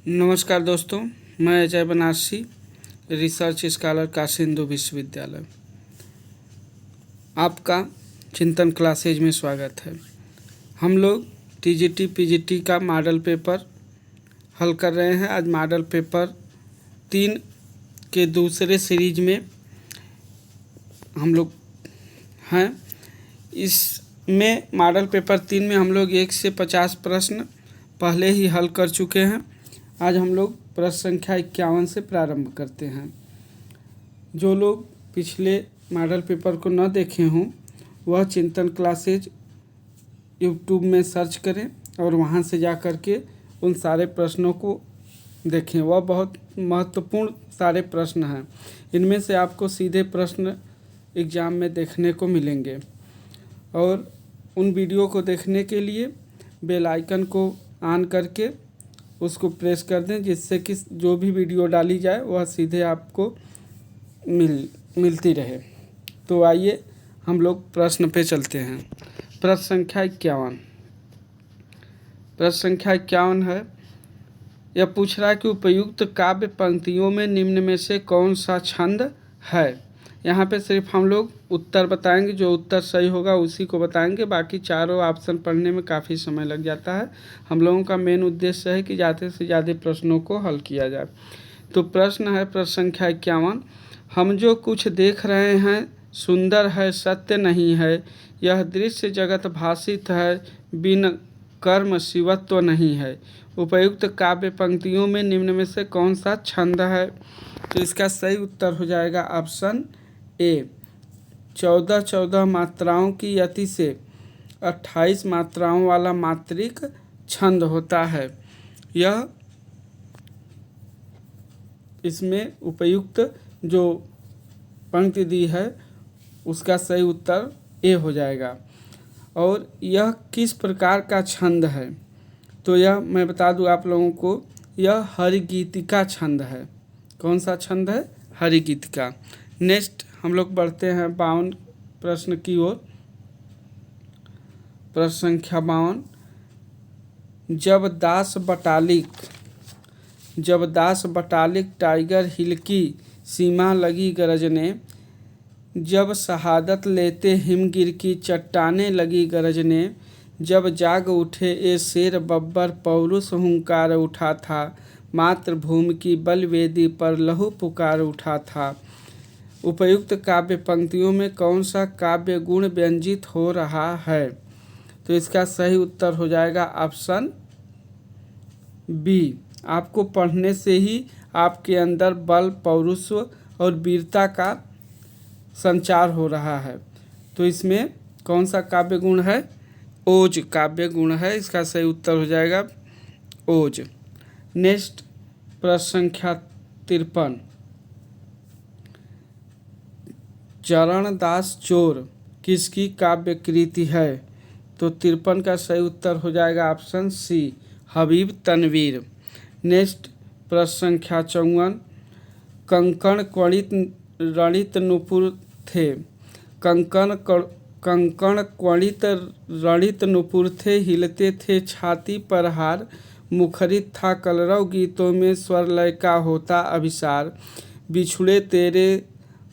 नमस्कार दोस्तों, मैं अजय बनारसी, रिसर्च स्कॉलर काशी हिंदू विश्वविद्यालय। आपका चिंतन क्लासेज में स्वागत है। हम लोग टीजीटी पीजीटी का मॉडल पेपर हल कर रहे हैं। आज मॉडल पेपर 3 के दूसरे सीरीज में हम लोग हैं। इसमें मॉडल पेपर 3 में हम लोग 1 से 50 प्रश्न पहले ही हल कर चुके हैं। आज हम लोग प्रश्न संख्या 51 से प्रारंभ करते हैं। जो लोग पिछले मॉडल पेपर को न देखे हों वह चिंतन क्लासेज यूट्यूब में सर्च करें और वहां से जा कर के उन सारे प्रश्नों को देखें। वह बहुत महत्वपूर्ण सारे प्रश्न हैं। इनमें से आपको सीधे प्रश्न एग्ज़ाम में देखने को मिलेंगे। और उन वीडियो को देखने के लिए बेल आइकन को ऑन करके उसको प्रेस कर दें, जिससे कि जो भी वीडियो डाली जाए वह सीधे आपको मिलती रहे। तो आइए हम लोग प्रश्न पे चलते हैं। प्रश्न संख्या 51। प्रश्न संख्या 51 है। यह पूछ रहा है कि उपयुक्त काव्य पंक्तियों में निम्न में से कौन सा छंद है। यहाँ पे सिर्फ हम लोग उत्तर बताएंगे, जो उत्तर सही होगा उसी को बताएंगे। बाकी चारों ऑप्शन पढ़ने में काफ़ी समय लग जाता है। हम लोगों का मेन उद्देश्य है कि ज़्यादा से ज़्यादा प्रश्नों को हल किया जाए। तो प्रश्न है प्रश्न संख्या 51। हम जो कुछ देख रहे हैं सुंदर है, सत्य नहीं है। यह दृश्य जगत भाषित है, बिन कर्म शिवत्व नहीं है। उपयुक्त काव्य पंक्तियों में निम्न में से कौन सा छंद है। तो इसका सही उत्तर हो जाएगा ऑप्शन ए। 14 मात्राओं की यति से 28 मात्राओं वाला मात्रिक छंद होता है। यह इसमें उपयुक्त जो पंक्ति दी है उसका सही उत्तर ए हो जाएगा। और यह किस प्रकार का छंद है, तो यह मैं बता दूं आप लोगों को, यह हरिगीतिका छंद है। कौन सा छंद है? हरिगीतिका। नेक्स्ट हम लोग बढ़ते हैं 52 प्रश्न की ओर। प्रश्न संख्या 52। जब दास बटालिक टाइगर हिल की सीमा लगी गरजने, जब शहादत लेते हिमगिर की चट्टानें लगी गरजने, जब जाग उठे ये शेर बब्बर पौरुष हुंकार उठा था, मातृभूमि की बलवेदी पर लहू पुकार उठा था। उपयुक्त काव्य पंक्तियों में कौन सा काव्य गुण व्यंजित हो रहा है। तो इसका सही उत्तर हो जाएगा ऑप्शन बी। आपको पढ़ने से ही आपके अंदर बल, पौरुष और वीरता का संचार हो रहा है। तो इसमें कौन सा काव्य गुण है? ओज काव्य गुण है। इसका सही उत्तर हो जाएगा ओज। नेक्स्ट प्रश्न संख्या 53। चरणदास चोर किसकी काव्य कृति है। तो 53 का सही उत्तर हो जाएगा ऑप्शन सी, हबीब तनवीर। नेक्स्ट प्रश्न संख्या 54। कंकण क्वणित रणित नुपुर थे। कंकण क्वणित रणित नुपुर थे, हिलते थे छाती पर हार। मुखरित था कलरव गीतों में, स्वर लय का होता अभिसार। बिछुड़े तेरे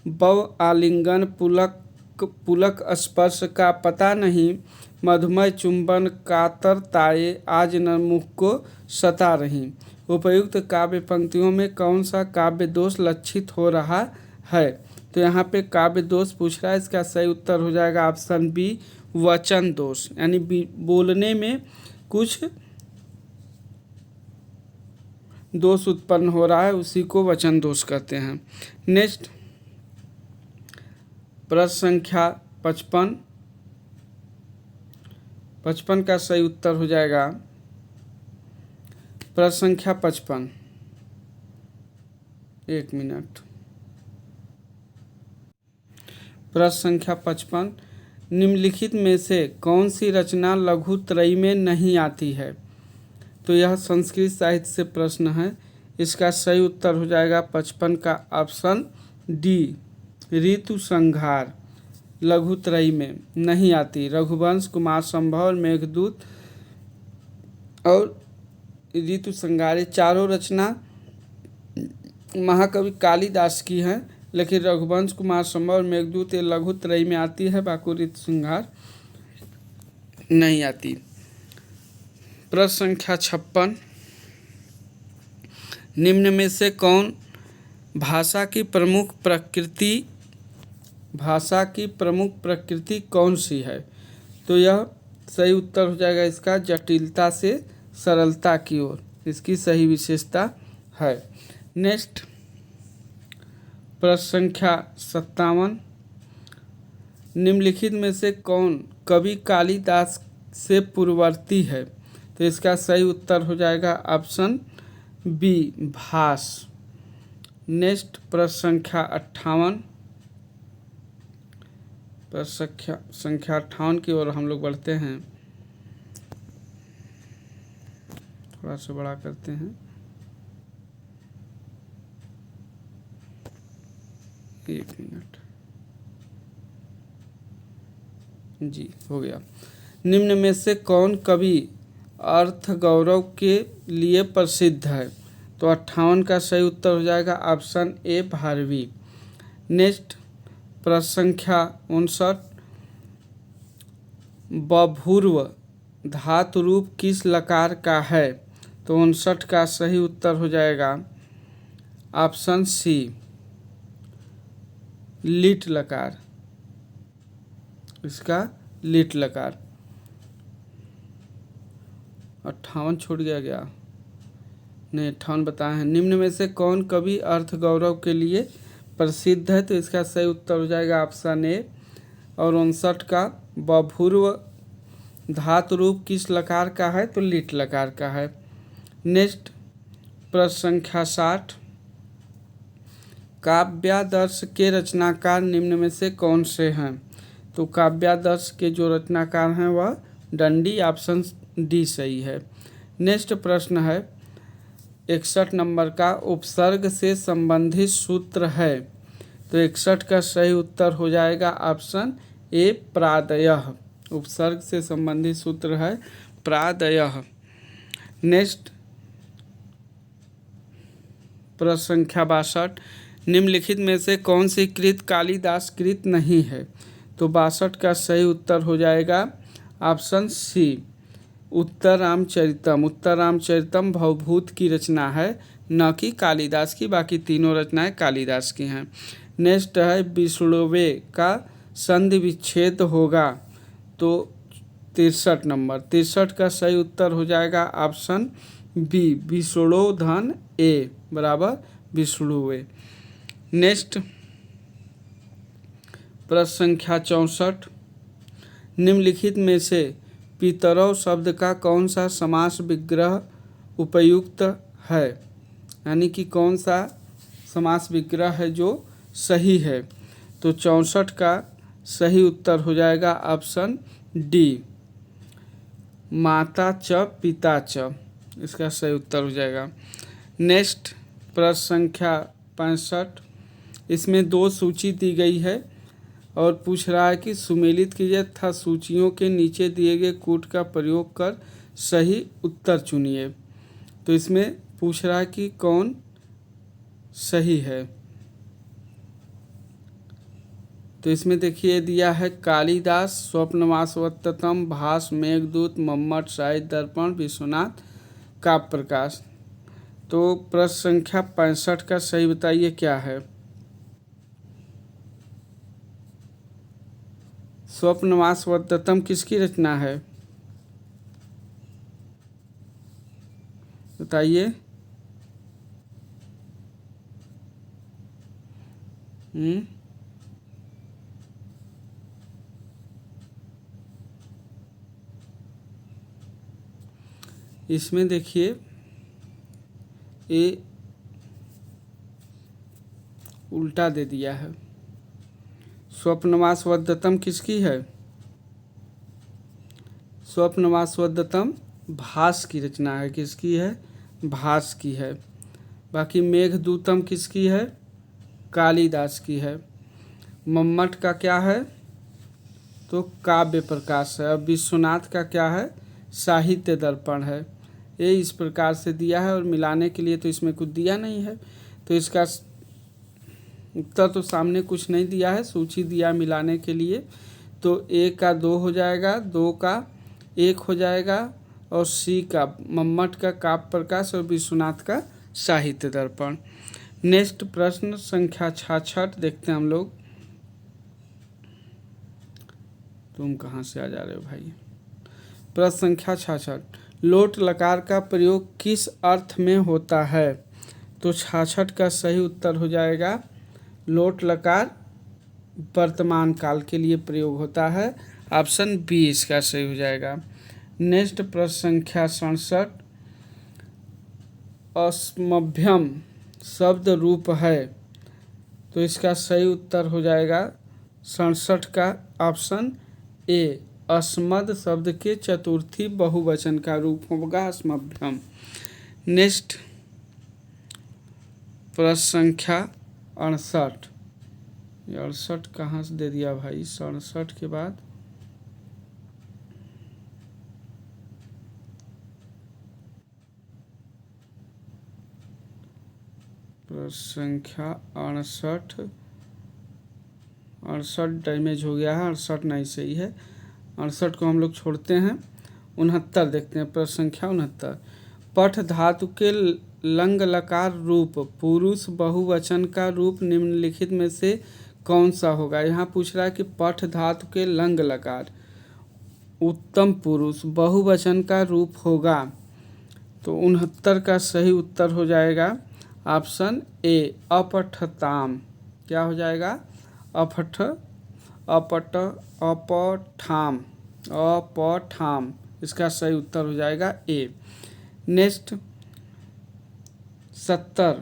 बव आलिंगन, पुलक स्पर्श का पता नहीं। मधुमय चुंबन कातर ताये, आज न मुख को सता रही। उपयुक्त काव्य पंक्तियों में कौन सा काव्य दोष लक्षित हो रहा है। तो यहाँ पे काव्य दोष पूछ रहा है। इसका सही उत्तर हो जाएगा ऑप्शन बी, वचन दोष। यानी बोलने में कुछ दोष उत्पन्न हो रहा है, उसी को वचन दोष कहते हैं। नेक्स्ट प्रश्न संख्या 55। 55 का सही उत्तर हो जाएगा प्रश्न संख्या 55। एक मिनट। प्रश्न संख्या 55। निम्नलिखित में से कौन सी रचना लघु त्रयी में नहीं आती है। तो यह संस्कृत साहित्य से प्रश्न है। इसका सही उत्तर हो जाएगा 55 का ऑप्शन डी, ऋतु संहार लघु त्रयी में नहीं आती। रघुवंश, कुमार संभव, मेघदूत और ऋतु संहार, ये चारों रचना महाकवि कालिदास की हैं, लेकिन रघुवंश कुमार संभव और मेघदूत ये लघु त्रयी में आती है, बाकी ऋतु संहार नहीं आती। प्रश्न संख्या 56, निम्न में से कौन भाषा की प्रमुख प्रकृति कौन सी है? तो यह सही उत्तर हो जाएगा इसका जटिलता से सरलता की ओर, इसकी सही विशेषता है। नेक्स्ट प्रश्न संख्या 57, निम्नलिखित में से कौन कवि कालिदास से पूर्ववर्ती है? तो इसका सही उत्तर हो जाएगा ऑप्शन बी भास। नेक्स्ट प्रश्न संख्या 58, प्रश्न संख्या 58 की ओर हम लोग बढ़ते हैं, थोड़ा सा बड़ा करते हैं, एक मिनट जी, हो गया। निम्न में से कौन कवि अर्थ गौरव के लिए प्रसिद्ध है? तो 58 का सही उत्तर हो जाएगा ऑप्शन ए भारवी। नेक्स्ट प्रश्न संख्या 59, बभूर्व धातु रूप किस लकार का है? तो 59 का सही उत्तर हो जाएगा ऑप्शन सी लिट लकार, इसका लिट लकार। 58 छूट गया नहीं, 58 बताए हैं। निम्न में से कौन कवि अर्थ गौरव के लिए प्रसिद्ध है? तो इसका सही उत्तर हो जाएगा ऑप्शन ए। और 59 का बभूर्व धातु रूप किस लकार का है? तो लिट लकार का है। नेक्स्ट प्रश्न संख्या 60, काव्यादर्श के रचनाकार निम्न में से कौन से हैं? तो काव्यादर्श के जो रचनाकार हैं वह दंडी, ऑप्शन डी सही है। नेक्स्ट प्रश्न है 61 नंबर का, उपसर्ग से संबंधित सूत्र है? तो 61 का सही उत्तर हो जाएगा ऑप्शन ए प्रादयः, उपसर्ग से संबंधित सूत्र है प्रादयः। नेक्स्ट प्रश्न संख्या 62, निम्नलिखित में से कौन सी कृत कालिदास कृत नहीं है? तो 62 का सही उत्तर हो जाएगा ऑप्शन सी उत्तर रामचरितम। उत्तर रामचरितम भवभूत की रचना है, न कि कालिदास की, बाकी तीनों रचनाएं कालिदास की हैं। नेक्स्ट है विष्णुवे का संधि विच्छेद होगा? तो 63 नंबर, 63 का सही उत्तर हो जाएगा ऑप्शन बी विष्णुधन ए बराबर विष्णुवे। नेक्स्ट प्रश्न संख्या 64, निम्नलिखित में से पितरौ शब्द का कौन सा समास विग्रह उपयुक्त है? यानी कि कौन सा समास विग्रह है जो सही है? तो 64 का सही उत्तर हो जाएगा ऑप्शन डी माता च पिता च, इसका सही उत्तर हो जाएगा। नेक्स्ट प्रश्न संख्या 65, इसमें 2 सूची दी गई है और पूछ रहा है कि सुमेलित कीजिए तथा सूचियों के नीचे दिए गए कूट का प्रयोग कर सही उत्तर चुनिए। तो इसमें पूछ रहा है कि कौन सही है? तो इसमें देखिए दिया है कालिदास, स्वप्नवासवत्तम, भास, मेघदूत, मम्मट, साहित्य दर्पण, विश्वनाथ, काव्य प्रकाश। तो प्रश्न संख्या 65 का सही बताइए क्या है? स्वप्नवासवत्तम किसकी रचना है? बताइए। इसमें देखिए ये उल्टा दे दिया है। स्वप्नवासवत्तम किसकी है? स्वप्नवासवत्तम भास की रचना है। किसकी है? भास की है। बाकी मेघदूतम किसकी है? कालिदास की है। मम्मट का क्या है? तो काव्य प्रकाश है। और विश्वनाथ का क्या है? साहित्य दर्पण है। ये इस प्रकार से दिया है और मिलाने के लिए तो इसमें कुछ दिया नहीं है, तो इसका उत्तर तो सामने कुछ नहीं दिया है, सूची दिया मिलाने के लिए। तो ए का 2 हो जाएगा, 2 का 1 हो जाएगा, और सी का मम्मट का काव्य प्रकाश और विश्वनाथ का साहित्य दर्पण। नेक्स्ट प्रश्न संख्या 66 देखते हैं हम लोग। तुम कहाँ से आ जा रहे हो भाई। प्रश्न संख्या 66, लोट लकार का प्रयोग किस अर्थ में होता है? तो 66 का सही उत्तर हो जाएगा लोट लकार वर्तमान काल के लिए प्रयोग होता है, ऑप्शन बी इसका सही हो जाएगा। नेक्स्ट प्रश्न संख्या 67, अस्मभ्यम शब्द रूप है, तो इसका सही उत्तर हो जाएगा 67 का ऑप्शन ए, अस्मद शब्द के चतुर्थी बहुवचन का रूप होगा अस्मभ्यम। नेक्स्ट प्रश्न संख्या 68, 68 कहाँ से दे दिया भाई, 67 के बाद प्रश्न संख्या 68 डैमेज हो गया है, 68 नहीं सही है, 68 को हम लोग छोड़ते हैं। 69 देखते हैं, प्रश्न संख्या 69, पठ धातु के लंग लकार रूप पुरुष बहुवचन का रूप निम्नलिखित में से कौन सा होगा? यहाँ पूछ रहा है कि पठ धातु के लंग लकार उत्तम पुरुष बहुवचन का रूप होगा, तो 69 का सही उत्तर हो जाएगा ऑप्शन ए, अपठताम। क्या हो जाएगा? अपठाम, इसका सही उत्तर हो जाएगा ए। नेक्स्ट 70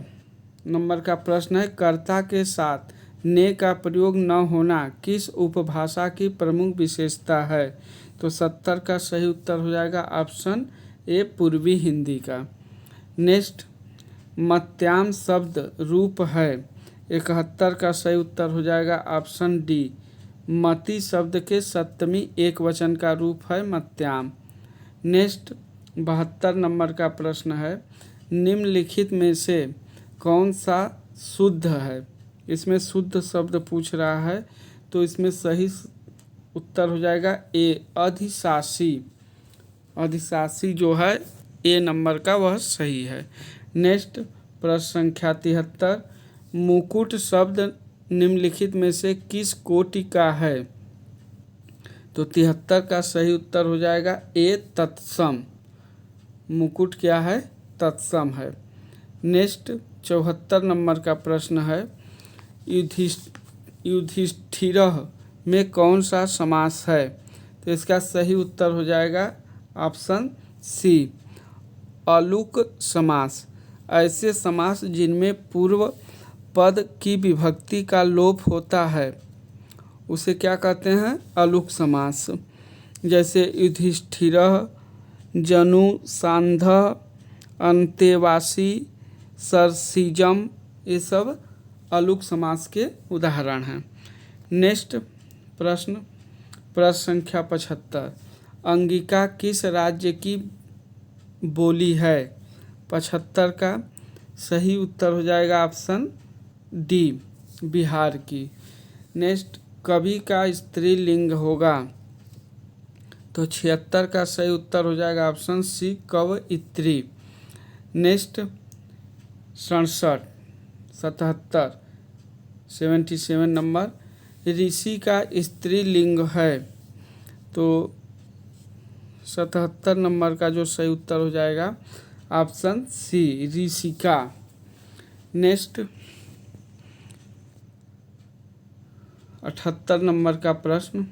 नंबर का प्रश्न है, कर्ता के साथ ने का प्रयोग न होना किस उपभाषा की प्रमुख विशेषता है? तो 70 का सही उत्तर हो जाएगा ऑप्शन ए, पूर्वी हिंदी का। नेक्स्ट मत्याम शब्द रूप है, 71 का सही उत्तर हो जाएगा ऑप्शन डी, मति शब्द के सप्तमी एक वचन का रूप है मत्याम। नेक्स्ट 72 नंबर का प्रश्न है, निम्नलिखित में से कौन सा शुद्ध है? इसमें शुद्ध शब्द पूछ रहा है, तो इसमें सही उत्तर हो जाएगा ए, अधिशासी। अधिशासी जो है ए नंबर का वह सही है। नेक्स्ट प्रश्न संख्या 73, मुकुट शब्द निम्नलिखित में से किस कोटि का है? तो 73 का सही उत्तर हो जाएगा ए, तत्सम। मुकुट क्या है? तत्सम है। नेक्स्ट 74 नंबर का प्रश्न है, युधिष्ठिरः में कौन सा समास है? तो इसका सही उत्तर हो जाएगा ऑप्शन सी, अलुक समास। ऐसे समास जिनमें पूर्व पद की विभक्ति का लोप होता है उसे क्या कहते हैं? अलुक समास। जैसे युधिष्ठिरः, जनु, सांधः, अंतेवासी, सरसिजम, ये सब अलुक समास के उदाहरण हैं। नेक्स्ट प्रश्न संख्या 75, अंगिका किस राज्य की बोली है? 75 का सही उत्तर हो जाएगा ऑप्शन डी, बिहार की। नेक्स्ट कवि का स्त्रीलिंग होगा, तो 76 का सही उत्तर हो जाएगा ऑप्शन सी, कवयित्री। नेक्स्ट 77 नंबर, ऋषि का स्त्रीलिंग है, तो 77 नंबर का जो सही उत्तर हो जाएगा ऑप्शन सी, ऋषिका। नेक्स्ट 78 नंबर का प्रश्न,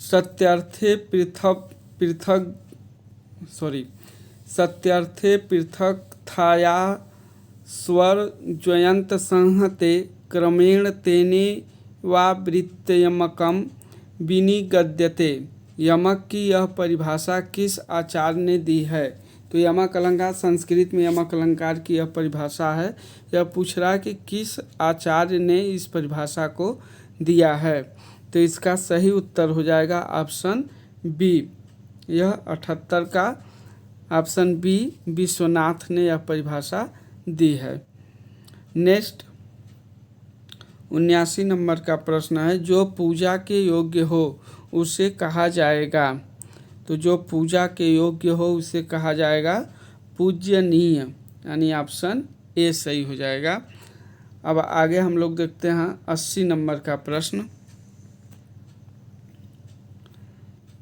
सत्यार्थे पृथक्थाया स्वर ज्वयंत संहते क्रमेण तेने वा वृत्तयमकम विनिगद्यते। यमक की यह परिभाषा किस आचार्य ने दी है? तो यमक अलंकार, संस्कृत में यमक अलंकार की यह परिभाषा है। यह पूछ रहा है कि किस आचार्य ने इस परिभाषा को दिया है, तो इसका सही उत्तर हो जाएगा ऑप्शन बी, यह 78 का ऑप्शन बी विश्वनाथ ने यह परिभाषा दी है। नेक्स्ट 79 नंबर का प्रश्न है, जो पूजा के योग्य हो उसे कहा जाएगा। तो जो पूजा के योग्य हो उसे कहा जाएगा पूज्यनीय, यानी ऑप्शन ए सही हो जाएगा। अब आगे हम लोग देखते हैं 80 नंबर का प्रश्न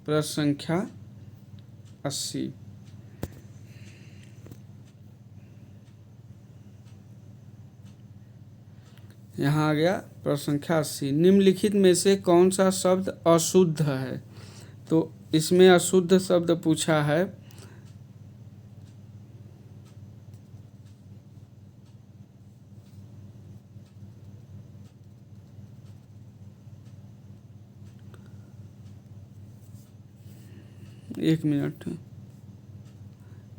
संख्या 80। यहाँ आ गया प्रश्न संख्या 80। निम्नलिखित में से कौन सा शब्द अशुद्ध है? तो इसमें अशुद्ध शब्द पूछा है एक मिनट,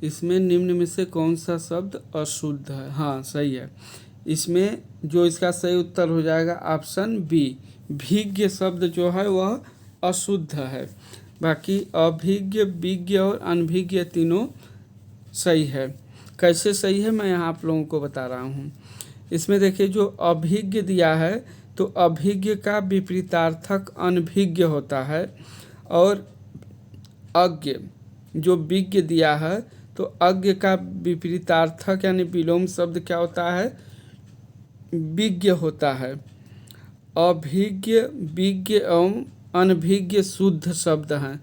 इसमें निम्न में से कौन सा शब्द अशुद्ध है? हाँ सही है। इसमें जो इसका सही उत्तर हो जाएगा ऑप्शन बी, भिज्ञ शब्द जो है वह अशुद्ध है। बाकी अभिज्ञ, विज्ञ और अनभिज्ञ तीनों सही है। कैसे सही है मैं यहाँ आप लोगों को बता रहा हूँ। इसमें देखिए जो अभिज्ञ दिया है तो अभिज्ञ का विपरीतार्थक अनभिज्ञ होता है, और अज्ञ जो विज्ञ दिया है तो अज्ञ का विपरीतार्थक यानी विलोम शब्द क्या होता है? विज्ञ होता है। अभिज्ञ, विज्ञ एवं अनभिज्ञ शुद्ध शब्द हैं,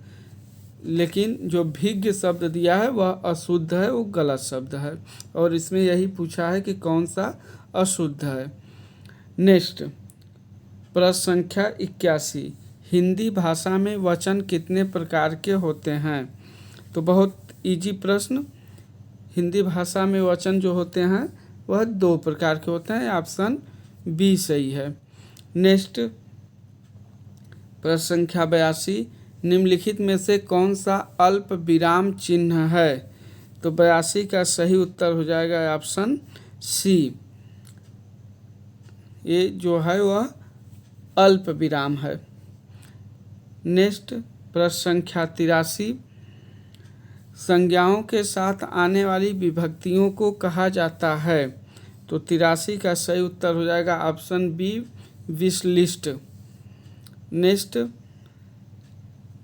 लेकिन जो भिज्ञ शब्द दिया है वह अशुद्ध है, वो गलत शब्द है। और इसमें यही पूछा है कि कौन सा अशुद्ध है। नेक्स्ट प्रश्न संख्या 81। हिंदी भाषा में वचन कितने प्रकार के होते हैं? तो बहुत इजी प्रश्न। हिंदी भाषा में वचन जो होते हैं वह 2 प्रकार के होते हैं, ऑप्शन बी सही है। नेक्स्ट प्रश्न संख्या 82। निम्नलिखित में से कौन सा अल्प विराम चिन्ह है? तो 82 का सही उत्तर हो जाएगा ऑप्शन सी, ये जो है वह अल्प विराम है। नेक्स्ट प्रश्न संख्या 83। संज्ञाओं के साथ आने वाली विभक्तियों को कहा जाता है? तो 83 का सही उत्तर हो जाएगा ऑप्शन बी, विश्लिष्ट। नेक्स्ट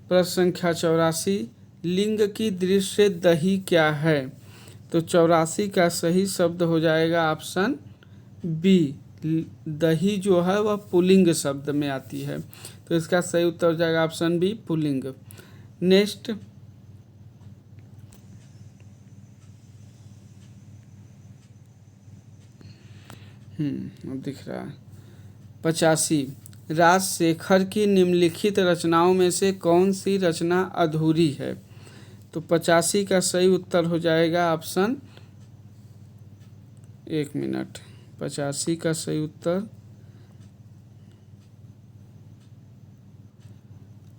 प्रश्न संख्या 84। लिंग की दृष्टि से दही क्या है? तो 84 का सही शब्द हो जाएगा ऑप्शन बी, दही जो है वह पुल्लिंग शब्द में आती है, तो इसका सही उत्तर हो जाएगा ऑप्शन बी, पुल्लिंग। नेक्स्ट अब दिख रहा है 85। राजशेखर की निम्नलिखित रचनाओं में से कौन सी रचना अधूरी है? तो 85 का सही उत्तर हो जाएगा ऑप्शन, एक मिनट, 85 का सही उत्तर,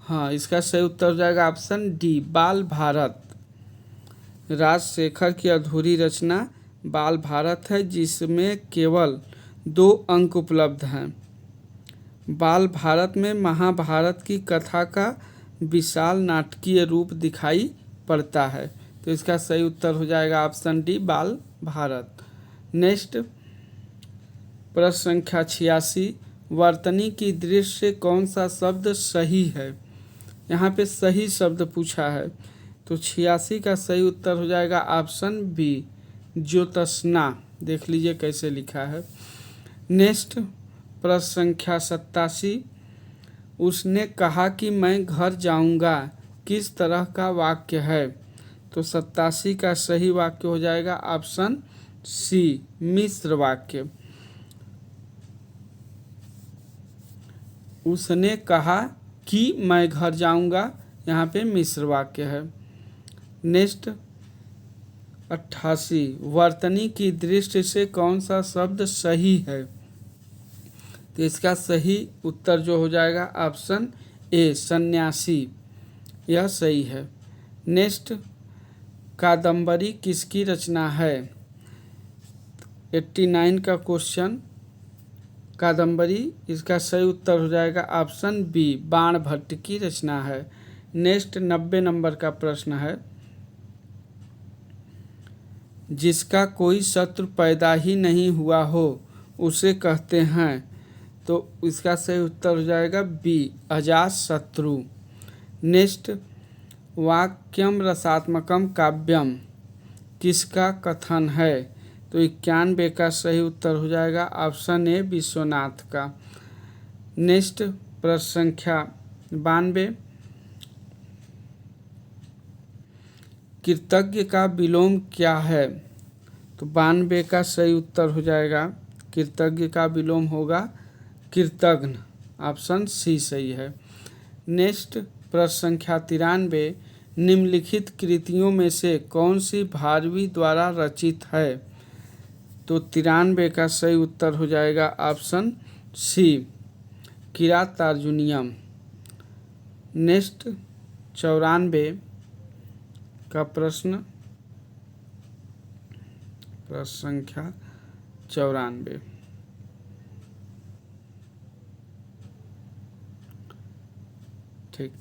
हाँ इसका सही उत्तर हो जाएगा ऑप्शन डी, बाल भारत। राजशेखर की अधूरी रचना बाल भारत है, जिसमें केवल 2 अंक उपलब्ध हैं। बाल भारत में महाभारत की कथा का विशाल नाटकीय रूप दिखाई पड़ता है, तो इसका सही उत्तर हो जाएगा ऑप्शन डी, बाल भारत। नेक्स्ट प्रश्न संख्या 86। वर्तनी की दृष्टि से कौन सा शब्द सही है? यहाँ पे सही शब्द पूछा है, तो 86 का सही उत्तर हो जाएगा ऑप्शन बी, ज्योत्सना। देख लीजिए कैसे लिखा है। नेक्स्ट प्रश्न संख्या 87। उसने कहा कि मैं घर जाऊंगा, किस तरह का वाक्य है? तो 87 का सही वाक्य हो जाएगा ऑप्शन सी, मिश्र वाक्य। उसने कहा कि मैं घर जाऊंगा, यहाँ पे मिश्र वाक्य है। नेक्स्ट 88। वर्तनी की दृष्टि से कौन सा शब्द सही है? तो इसका सही उत्तर जो हो जाएगा ऑप्शन ए, सन्यासी, यह सही है। नेक्स्ट कादम्बरी किसकी रचना है? 89 का क्वेश्चन, कादम्बरी, इसका सही उत्तर हो जाएगा ऑप्शन बी, बाणभट्ट की रचना है। नेक्स्ट 90 नंबर का प्रश्न है, जिसका कोई शत्रु पैदा ही नहीं हुआ हो उसे कहते हैं। तो इसका सही उत्तर हो जाएगा बी, अजात शत्रु। नेक्स्ट, वाक्यम रसात्मकम काव्यम किसका कथन है? तो 91 का सही उत्तर हो जाएगा ऑप्शन ए, विश्वनाथ का। नेक्स्ट, प्रश्न संख्या 92, कृतज्ञ का विलोम क्या है? तो 92 का सही उत्तर हो जाएगा, कृतज्ञ का विलोम होगा कृतघ्न, ऑप्शन सी सही है। नेक्स्ट, प्रश्न संख्या 93, निम्नलिखित कृतियों में से कौन सी भारवी द्वारा रचित है? तो 93 का सही उत्तर हो जाएगा ऑप्शन सी, किरातार्जुनीयम। नेक्स्ट, 94 का प्रश्न संख्या 94, ठीक।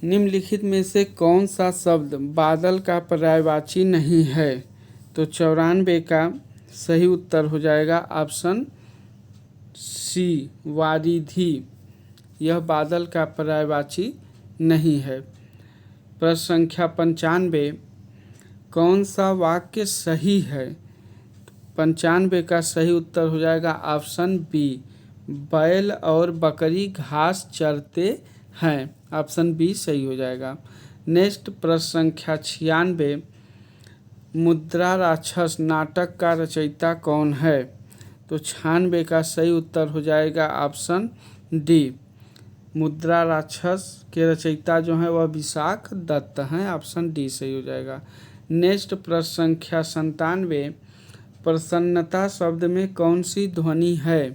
निम्नलिखित में से कौन सा शब्द बादल का पर्यायवाची नहीं है? तो 94 का सही उत्तर हो जाएगा ऑप्शन सी, वारिधि। यह बादल का पर्यायवाची नहीं है। प्रश्न संख्या 95, कौन सा वाक्य सही है? 95 का सही उत्तर हो जाएगा ऑप्शन बी, बैल और बकरी घास चरते हैं, ऑप्शन बी सही हो जाएगा। नेक्स्ट, प्रश्न संख्या 96, मुद्रा राक्षस नाटक का रचयिता कौन है? तो 96 का सही उत्तर हो जाएगा ऑप्शन डी, मुद्रा राक्षस के रचयिता जो हैं वह विशाख दत्त हैं, ऑप्शन डी सही हो जाएगा। नेक्स्ट, प्रश्न संख्या 97, प्रसन्नता शब्द में कौन सी ध्वनि है?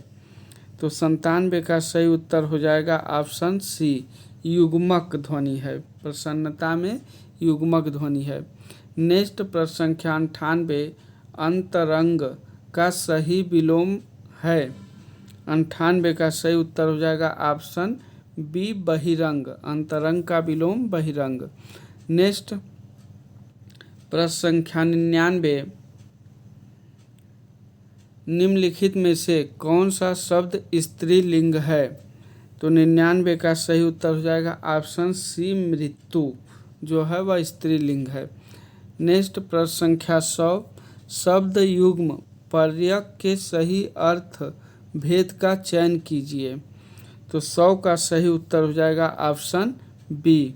तो 97 का सही उत्तर हो जाएगा ऑप्शन सी, युग्मक ध्वनि है, प्रसन्नता में युग्मक ध्वनि है। नेक्स्ट, प्रश्न संख्या 98, अंतरंग का सही विलोम है? 98 का सही उत्तर हो जाएगा ऑप्शन बी, बहिरंग, अंतरंग का विलोम बहिरंग। नेक्स्ट, प्रश्न संख्या 99, निम्नलिखित में से कौन सा शब्द स्त्रीलिंग है? तो 99 का सही उत्तर हो जाएगा ऑप्शन सी, मृत्यु जो है वह स्त्रीलिंग है। नेक्स्ट, प्रश्न संख्या 100, शब्द युग्म पर्यक के सही अर्थ भेद का चयन कीजिए। तो 100 का सही उत्तर हो जाएगा ऑप्शन बी,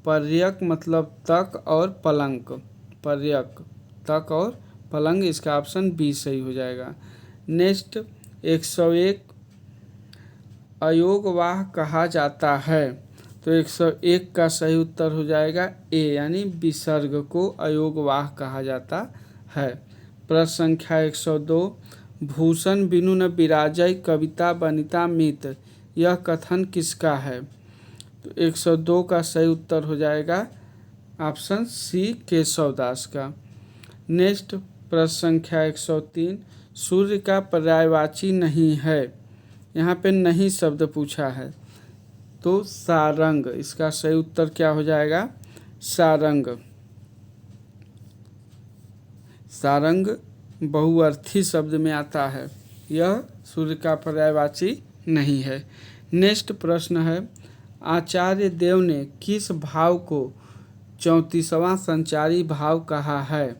पर्यक मतलब तक और पलंग, पर्यक तक और पलंग, इसका ऑप्शन बी सही हो जाएगा। नेक्स्ट, 101 अयोगवाह कहा जाता है? तो 101 का सही उत्तर हो जाएगा ए, यानी विसर्ग को अयोगवाह कहा जाता है। प्रश्न संख्या 102, भूषण बिनु न बिराजय कविता बनिता मित, यह कथन किसका है? तो 102 का सही उत्तर हो जाएगा ऑप्शन सी, केशवदास का। नेक्स्ट, प्रश्न संख्या 103, सूर्य का पर्यायवाची नहीं है, यहाँ पे नहीं शब्द पूछा है, तो सारंग, इसका सही उत्तर क्या हो जाएगा? सारंग। सारंग बहुअर्थी शब्द में आता है, यह सूर्य का पर्यायवाची नहीं है। नेक्स्ट प्रश्न है, आचार्य देव ने किस भाव को 34वां संचारी भाव कहा है?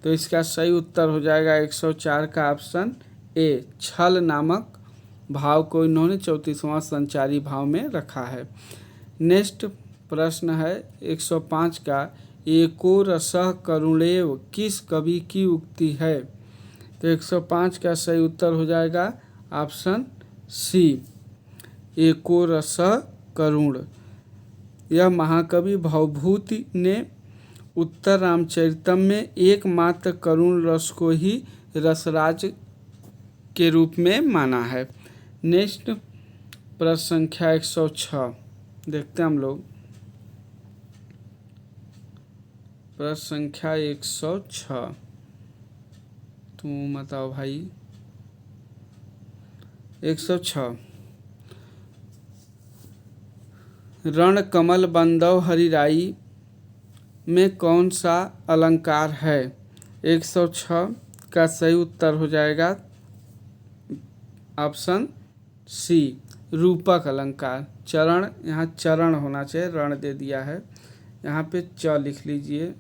तो इसका सही उत्तर हो जाएगा 104 का ऑप्शन ए, छल नामक भाव को इन्होंने 34वां संचारी भाव में रखा है। नेक्स्ट प्रश्न है 105 का, एको रसः करुणेव किस कवि की उक्ति है? तो 105 का सही उत्तर हो जाएगा ऑप्शन सी, एको रसः करुण। यह महाकवि भवभूति ने उत्तर रामचरितम में एकमात्र करुण रस को ही रसराज के रूप में माना है। नेक्स्ट प्रश्न संख्या 106 देखते हैं हम लोग। प्रश्न संख्या 106, तुम बताओ भाई। 106, रण कमल बंदव हरिराई में कौन सा अलंकार है? 106 का सही उत्तर हो जाएगा ऑप्शन सी, रूपक अलंकार। चरण, यहाँ चरण होना चाहिए, रण दे दिया है, यहाँ पे च लिख लीजिए,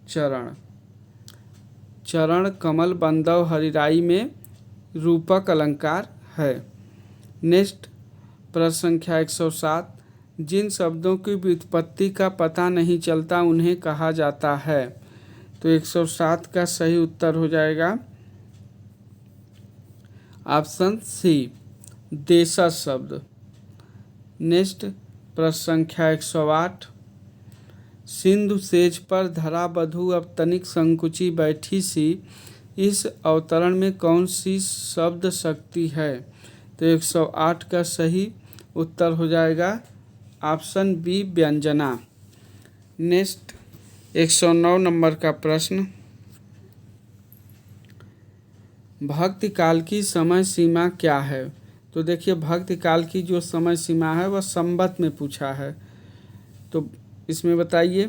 चरण। चरण कमल बंदव हरिराई में रूपक अलंकार है। नेक्स्ट प्रश्न संख्या 107, जिन शब्दों की व्युत्पत्ति का पता नहीं चलता उन्हें कहा जाता है? तो 107 का सही उत्तर हो जाएगा ऑप्शन सी, देशज शब्द। नेक्स्ट प्रश्न संख्या 108, सिंधु सेज पर धरा बधू अब तनिक संकुची बैठी सी, इस अवतरण में कौन सी शब्द शक्ति है? तो 108 का सही उत्तर हो जाएगा ऑप्शन बी, व्यंजना। नेक्स्ट 109 नंबर का प्रश्न, भक्ति काल की समय सीमा क्या है? तो देखिए, भक्ति काल की जो समय सीमा है वह संवत में पूछा है, तो इसमें बताइए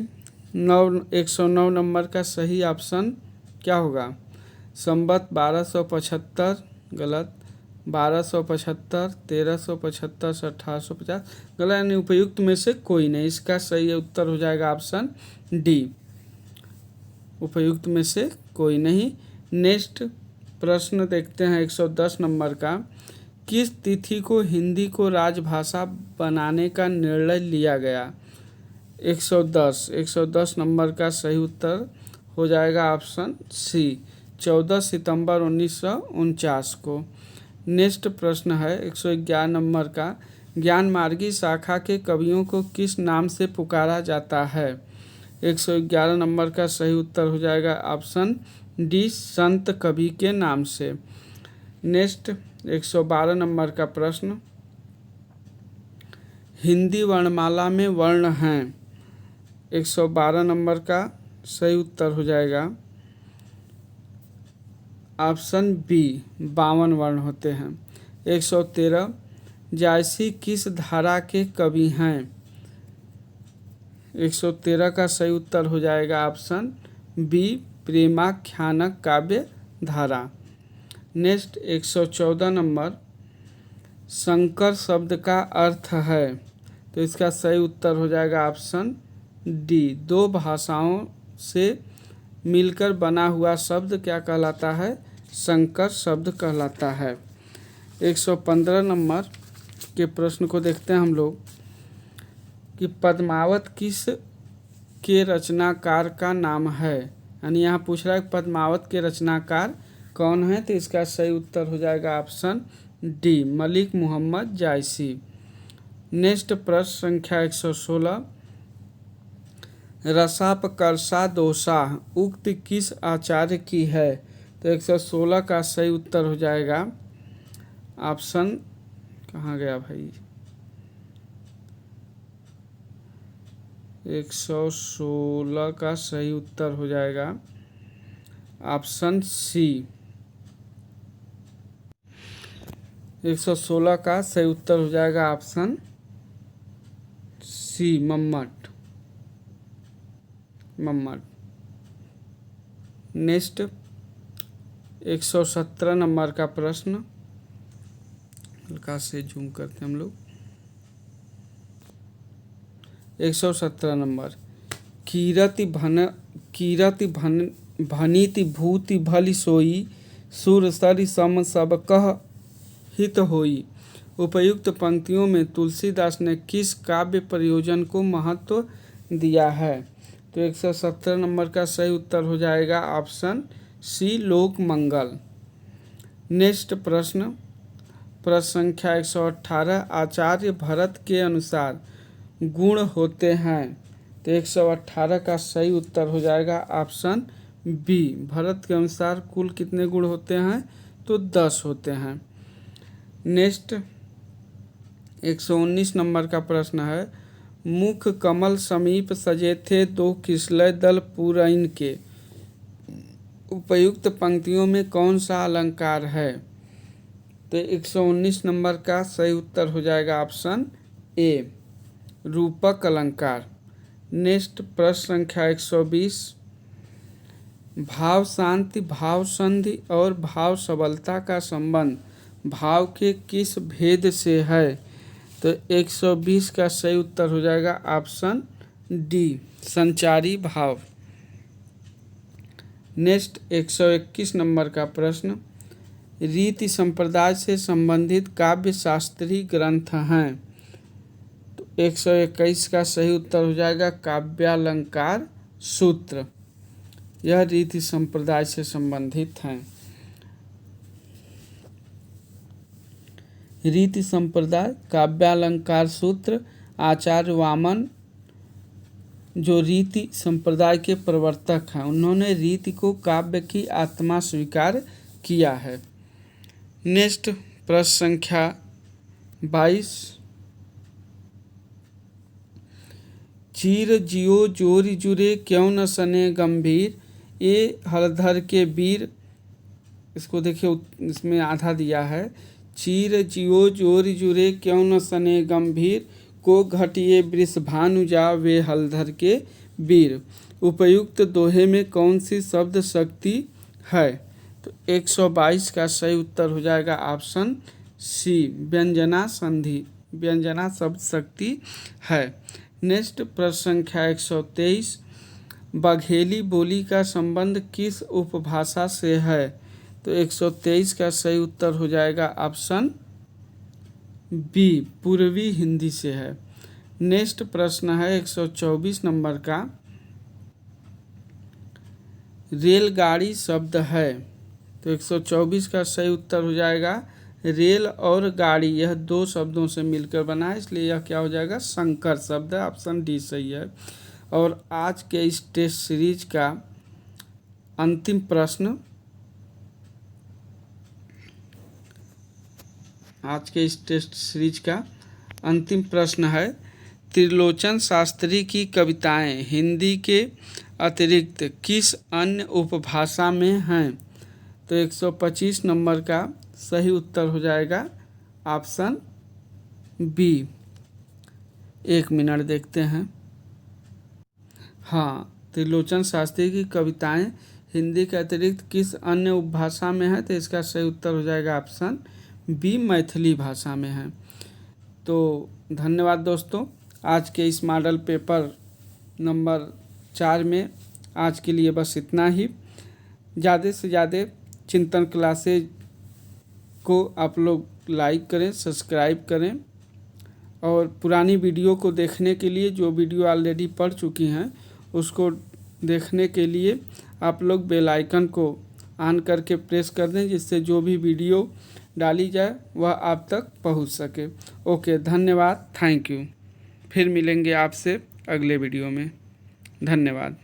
109 नंबर का सही ऑप्शन क्या होगा? संवत 1275 गलत, 1275, 1375 से 1850 गलत, यानी उपयुक्त में से कोई नहीं। इसका सही उत्तर हो जाएगा ऑप्शन डी, उपयुक्त में से कोई नहीं। नेक्स्ट प्रश्न देखते हैं 110 नंबर का, किस तिथि को हिंदी को राजभाषा बनाने का निर्णय लिया गया? 110 नंबर का सही उत्तर हो जाएगा ऑप्शन सी, 14 सितंबर 1949 को। नेक्स्ट प्रश्न है 111 नंबर का, ज्ञान मार्गी शाखा के कवियों को किस नाम से पुकारा जाता है? 111 नंबर का सही उत्तर हो जाएगा ऑप्शन डी, संत कवि के नाम से। नेक्स्ट 112 नंबर का प्रश्न, हिंदी वर्णमाला में वर्ण हैं? 112 नंबर का सही उत्तर हो जाएगा ऑप्शन बी, 52 वर्ण होते हैं। 113, जायसी किस धारा के कवि हैं? 113 का सही उत्तर हो जाएगा ऑप्शन बी, प्रेमाख्यानक काव्य धारा। नेक्स्ट 114 नंबर, संकर शब्द का अर्थ है? तो इसका सही उत्तर हो जाएगा ऑप्शन डी, दो भाषाओं से मिलकर बना हुआ शब्द क्या कहलाता है? संकर शब्द कहलाता है। 115 नंबर के प्रश्न को देखते हैं हम लोग कि पद्मावत किस के रचनाकार का नाम है? यानी यहाँ पूछ रहा है पद्मावत के रचनाकार कौन है? तो इसका सही उत्तर हो जाएगा ऑप्शन डी, मलिक मोहम्मद जायसी। नेक्स्ट प्रश्न संख्या 116, रसापकर्षा दोषा उक्त किस आचार्य की है? तो 116 का सही उत्तर हो जाएगा ऑप्शन, कहाँ गया भाई, 116 का सही उत्तर हो जाएगा ऑप्शन सी, 116 का सही उत्तर हो जाएगा ऑप्शन सी, मम्मट। नेक्स्ट 117 नंबर का प्रश्न, हल्का से जूम करते हैं हम लोग। 117 नंबर, कीरति भनिति भूति भली सोई, सुर सरि सम सब कह हित होई। उपयुक्त पंक्तियों में तुलसीदास ने किस काव्य प्रयोजन को महत्व दिया है? तो 117 नंबर का सही उत्तर हो जाएगा ऑप्शन सी, लोक मंगल। नेक्स्ट प्रश्न संख्या 118, आचार्य भरत के अनुसार गुण होते हैं? तो 118 का सही उत्तर हो जाएगा ऑप्शन बी, भरत के अनुसार कुल कितने गुण होते हैं? तो 10 होते हैं। नेक्स्ट 119 नंबर का प्रश्न है, मुख कमल समीप सजे थे दो किसलय दल पुरैन के, उपयुक्त पंक्तियों में कौन सा अलंकार है? तो 119 नंबर का सही उत्तर हो जाएगा ऑप्शन ए, रूपक अलंकार। नेक्स्ट प्रश्न संख्या 120। भाव शांति, भाव संधि और भाव सबलता का संबंध भाव के किस भेद से है? तो 120 का सही उत्तर हो जाएगा ऑप्शन डी, संचारी भाव। नेक्स्ट 121 नंबर का प्रश्न, रीति संप्रदाय से संबंधित काव्य शास्त्रीय ग्रंथ हैं। तो 121 का सही उत्तर हो जाएगा काव्यालंकार सूत्र। यह रीति संप्रदाय से संबंधित हैं। रीति संप्रदाय काव्यालंकार सूत्र, आचार्य वामन जो रीति संप्रदाय के प्रवर्तक हैं, उन्होंने रीति को काव्य की आत्मा स्वीकार किया है। नेक्स्ट प्रश्न संख्या 22। चीर जियो जोरी जुरे क्यों न सने गंभीर, ये हलधर के वीर। इसको देखिए, इसमें आधा दिया है। चीर जियो जोरी जुरे क्यों न सने गंभीर, को घटिए वृषभानु जा वे हलधर के वीर। उपयुक्त दोहे में कौन सी शब्द शक्ति है? तो 122 का सही उत्तर हो जाएगा ऑप्शन सी, व्यंजना संधि, व्यंजना शब्द शक्ति है। नेक्स्ट प्रश्न संख्या 123। बघेली बोली का संबंध किस उपभाषा से है? तो 123 का सही उत्तर हो जाएगा ऑप्शन बी, पूर्वी हिंदी से है। नेक्स्ट प्रश्न है 124 नंबर का, रेलगाड़ी शब्द है। तो 124 का सही उत्तर हो जाएगा रेल और गाड़ी, यह दो शब्दों से मिलकर बना है, इसलिए यह क्या हो जाएगा? संकर शब्द है। ऑप्शन डी सही है। और आज के इस टेस्ट सीरीज का अंतिम प्रश्न, आज के इस टेस्ट सीरीज का अंतिम प्रश्न है, त्रिलोचन शास्त्री की कविताएं हिंदी के अतिरिक्त किस अन्य उपभाषा में हैं? तो 125 नंबर का सही उत्तर हो जाएगा ऑप्शन बी। 1 मिनट देखते हैं। हाँ, त्रिलोचन शास्त्री की कविताएं हिंदी के अतिरिक्त किस अन्य उपभाषा में है? तो इसका सही उत्तर हो जाएगा ऑप्शन बी, मैथिली भाषा में है। तो धन्यवाद दोस्तों। आज के इस मॉडल पेपर नंबर 4 में आज के लिए बस इतना ही। ज़्यादा से ज़्यादा चिंतन क्लासेज को आप लोग लाइक करें, सब्सक्राइब करें, और पुरानी वीडियो को देखने के लिए, जो वीडियो ऑलरेडी पढ़ चुकी हैं उसको देखने के लिए आप लोग बेल आइकन को ऑन करके प्रेस कर दें, जिससे जो भी वीडियो डाली जाए वह आप तक पहुंच सके। ओके, धन्यवाद, थैंक यू। फिर मिलेंगे आपसे अगले वीडियो में। धन्यवाद।